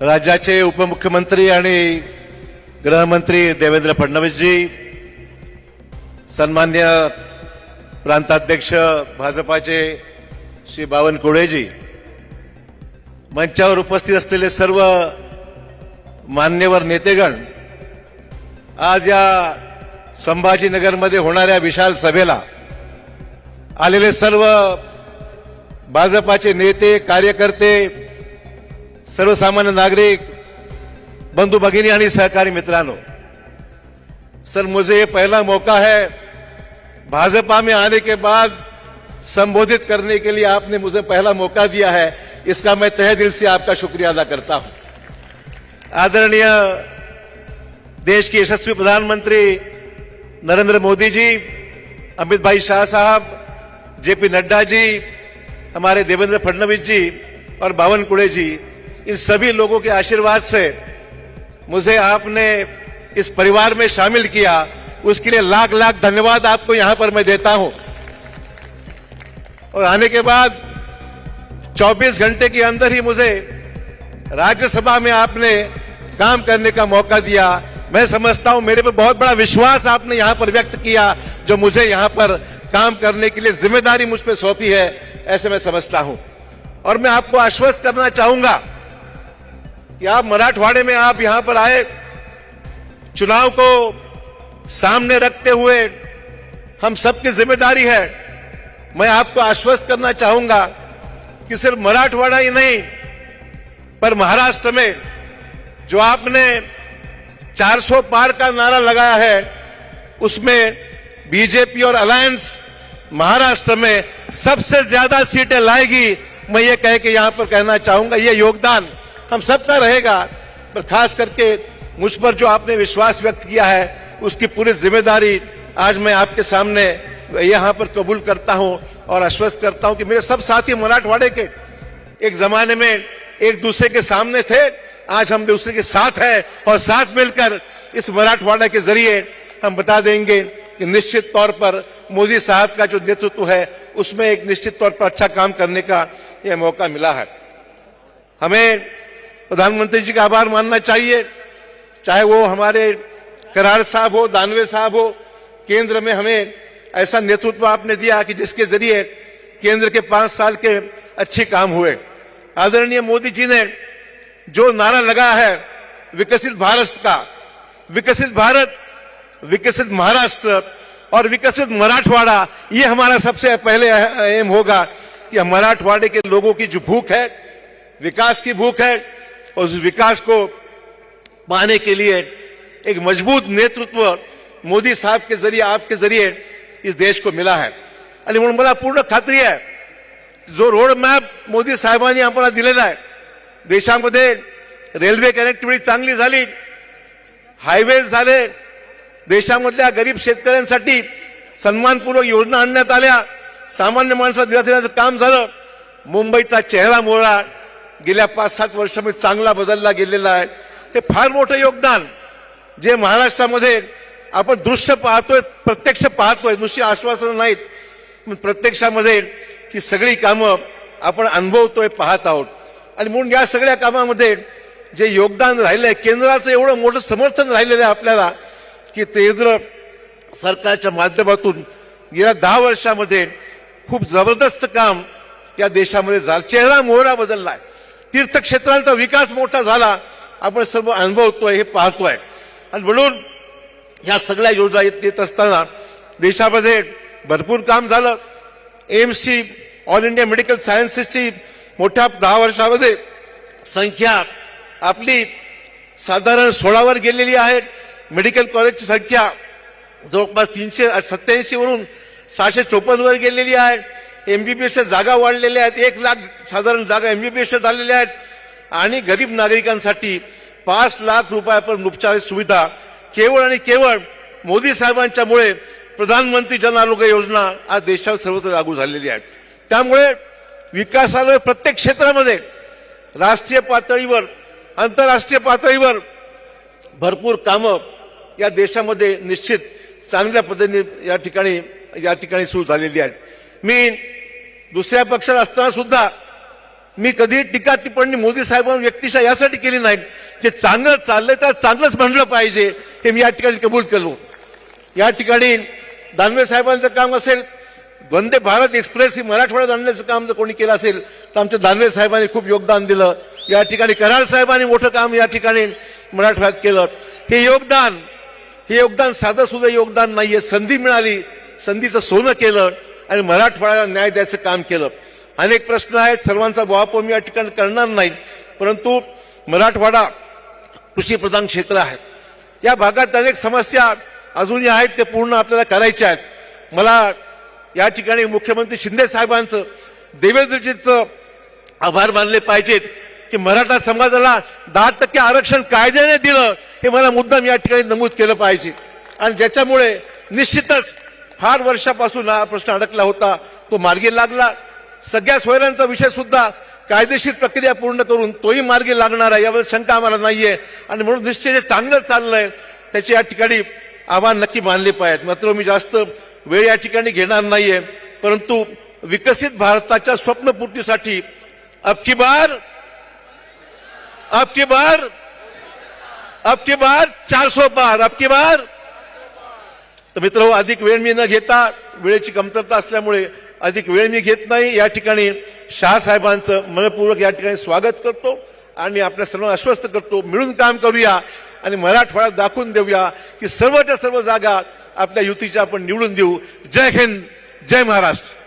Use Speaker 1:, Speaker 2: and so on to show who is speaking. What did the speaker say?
Speaker 1: राज्याचे उपमुख्यमंत्री आणि गृहमंत्री देवेंद्र फडणवीसजी, सन्मान्य प्रांताध्यक्ष भाजपाचे श्री बावनकुळेजी, मंचावर उपस्थित असलेले सर्व मान्यवर नेतेगण, आज या संभाजीनगरमध्ये होणाऱ्या विशाल सभेला आलेले सर्व भाजपाचे नेते, कार्यकर्ते, सर्वसामान्य नागरिक, बंधु भगिनी आणि सहकारी मित्रांनो, सर मुझे ये पहला मौका है भाजपा में आने के बाद संबोधित करने के लिए आपने मुझे पहला मौका दिया है, इसका मैं तहे दिल से आपका शुक्रिया अदा करता हूं। आदरणीय देश के यशस्वी प्रधानमंत्री नरेंद्र मोदी जी, अमित भाई शाह साहब, जेपी नड्डा जी, हमारे देवेंद्र फडणवीस जी और बावनकुळे जी, इन सभी लोगों के आशीर्वाद से मुझे आपने इस परिवार में शामिल किया, उसके लिए लाख लाख धन्यवाद आपको यहां पर मैं देता हूं। और आने के बाद 24 घंटे के अंदर ही मुझे राज्यसभा में आपने काम करने का मौका दिया। मैं समझता हूं मेरे पे बहुत बड़ा विश्वास आपने यहां पर व्यक्त किया, जो मुझे यहां पर काम करने के लिए जिम्मेदारी मुझ पे सौंपी है, ऐसे मैं समझता हूं। और मैं आपको आश्वस्त करना चाहूंगा कि आप मराठवाड़े में आप यहां पर आए, चुनाव को सामने रखते हुए हम सबकी जिम्मेदारी है। मैं आपको आश्वस्त करना चाहूंगा कि सिर्फ मराठवाड़ा ही नहीं, पर महाराष्ट्र में जो आपने 400 पार का नारा लगाया है, उसमें बीजेपी और अलायंस महाराष्ट्र में सबसे ज्यादा सीटें लाएगी। मैं ये कह के यहां पर कहना चाहूंगा, ये योगदान हम सबका रहेगा, पर खास करके मुझ पर जो आपने विश्वास व्यक्त किया है, उसकी पूरी जिम्मेदारी आज मैं आपके सामने यहां पर कबूल करता हूं और आश्वस्त करता हूं कि मेरे सब साथी मराठवाड़े के एक जमाने में एक दूसरे के सामने थे, आज हम दूसरे के साथ हैं और साथ मिलकर इस मराठवाड़ा के जरिए हम बता देंगे कि निश्चित तौर पर मोदी साहब का जो नेतृत्व है, उसमें एक निश्चित तौर पर अच्छा काम करने का यह मौका मिला है। हमें प्रधानमंत्री जी का आभार मानना चाहिए, चाहे वो हमारे कराड़ साहब हो, दानवे साहब हो, केंद्र में हमें ऐसा नेतृत्व आपने दिया कि जिसके जरिए केंद्र के 5 साल के अच्छे काम हुए। आदरणीय मोदी जी ने जो नारा लगाया है विकसित भारत का, विकसित भारत, विकसित महाराष्ट्र और विकसित मराठवाड़ा, ये हमारा सबसे पहले एम होगा कि मराठवाड़े के लोगों की जो भूख है, विकास की भूख है, और उस विकास को पाने के लिए एक मजबूत नेतृत्व मोदी साहब के जरिए, आपके जरिए इस देश को मिला है। आणि म्हणून मला पूर्ण खात्री आहे, जो रोड मॅप मोदी साहेबांनी आम्हाला दिलेला आहे, देशामध्ये रेल्वे कनेक्टिव्हिटी चांगली झाली, हायवेज झाले, देशामधल्या गरीब शेतकऱ्यांसाठी सन्मानपूर्वक योजना आणण्यात आल्या, सामान्य माणसाला दिलासा देण्याचं काम झालं, मुंबईचा चेहरा मोहरा गेल्या 5-7 वर्षामध्ये चांगला बदलला गेलेला आहे। हे फार मोठं योगदान जे महाराष्ट्रामध्ये आपण दृश्य पाहतोय, प्रत्यक्ष पाहतोय, नुसती आश्वासनं नाहीत, प्रत्यक्षामध्ये ही सगळी कामं आपण अनुभवतोय, पाहत आहोत। आणि म्हणून या सगळ्या कामामध्ये जे योगदान राहिलंय, केंद्राचं एवढं मोठं समर्थन राहिलेलं आहे आपल्याला, की केंद्र सरकारच्या माध्यमातून गेल्या 10 वर्षामध्ये खूप जबरदस्त काम या देशामध्ये झालं, चेहरा मोहरा बदललाय, तीर्थक्षेत्रांचा विकास मोठा झाला, आपण सर्व अनुभवतोय, हे पाहतोय। आणि म्हणून या सगळ्या योजना येत असताना देशामध्ये भरपूर काम झालं। एम्सची, ऑल इंडिया मेडिकल सायन्सेसची मोठ्या 10 वर्षामध्ये संख्या आपली साधारण 16वर गेलेली आहे। मेडिकल कॉलेजची संख्या जवळपास 387 वरून 654 वर गेलेली आहे। एमबीबीएसच्या जागा वाढलेल्या आहेत, 1 लाख साधारण जागा एमबीबीएसच्या झालेल्या आहेत। आणि गरीब नागरिकांसाठी 5 लाख रुपयापर्यंत उपचार सुविधा केवळ आणि केवळ मोदी साहेबांच्यामुळे प्रधानमंत्री जन आरोग्य योजना आज देशावर सर्वत्र लागू झालेली आहे। त्यामुळे विकासाला प्रत्येक क्षेत्रामध्ये राष्ट्रीय पातळीवर, आंतरराष्ट्रीय पातळीवर भरपूर कामं या देशामध्ये निश्चित चांगल्या पद्धतीने या ठिकाणी सुरू झालेली आहेत। मी दुसऱ्या पक्षात असताना सुद्धा मी कधी टीका टिप्पणी मोदी साहेबांवर व्यक्तिशः यासाठी केली नाही, जे चांगलं चाललंय तर चांगलंच म्हणलं पाहिजे हे मी या ठिकाणी कबूल केलो. या ठिकाणी दानवे साहेबांचं काम असेल, वंदे भारत एक्सप्रेस ही मराठवाड्यात आणण्याचं काम जर कोणी केलं असेल तर आमच्या दानवे साहेबांनी खूप योगदान दिलं. या ठिकाणी कराड साहेबांनी मोठं काम या ठिकाणी मराठवाड्यात केलं. हे योगदान साधं सुद्धा योगदान नाहीये. संधी मिळाली, संधीचं सोनं केलं आणि मराठवाड्याला न्याय द्यायचं काम केलं. अनेक प्रश्न आहेत, सर्वांचा वापर मी या ठिकाणी करणार नाही, परंतु मराठवाडा कृषीप्रधान क्षेत्र आहे. या भागात अनेक समस्या अजूनही आहेत, ते पूर्ण आपल्याला करायच्या आहेत. मला या ठिकाणी मुख्यमंत्री शिंदे साहेबांचं, देवेंद्रजींचं आभार मानले पाहिजेत की मराठा समाजाला 10% आरक्षण कायद्याने दिलं, हे मला मुद्दाम या ठिकाणी नमूद केलं पाहिजे. आणि ज्याच्यामुळे निश्चितच फार वर्षापासून हा प्रश्न अडकला होता, तो मार्गी लागला. सगळ्या सोयऱ्यांचा विषय सुद्धा कायदेशीर प्रक्रिया पूर्ण करून तोही मार्गी लागणार आहे, याबद्दल शंका आम्हाला नाहीये. आणि म्हणून निश्चित जे चांगलं चाललंय त्याचे या ठिकाणी आव्हान नक्की मानले पाहिजेत. मात्र मी जास्त वेळ या ठिकाणी घेणार नाहीये, परंतु विकसित भारताच्या स्वप्नपूर्तीसाठी अब की बार 400 पार, अब की बार. तर मित्र, अधिक वेळ मी न घेता, वेळेची कमतरता असल्यामुळे अधिक वेळ मी घेत नाही. या ठिकाणी शहासाहेबांचं मनपूर्वक या ठिकाणी स्वागत करतो आणि आपल्या सर्वांना आश्वस्त करतो, मिळून काम करूया आणि मराठवाड्यात दाखवून देऊया की सर्वच्या सर्व जागा आपल्या युतीच्या आपण निवडून देऊ. जय हिंद, जय महाराष्ट्र.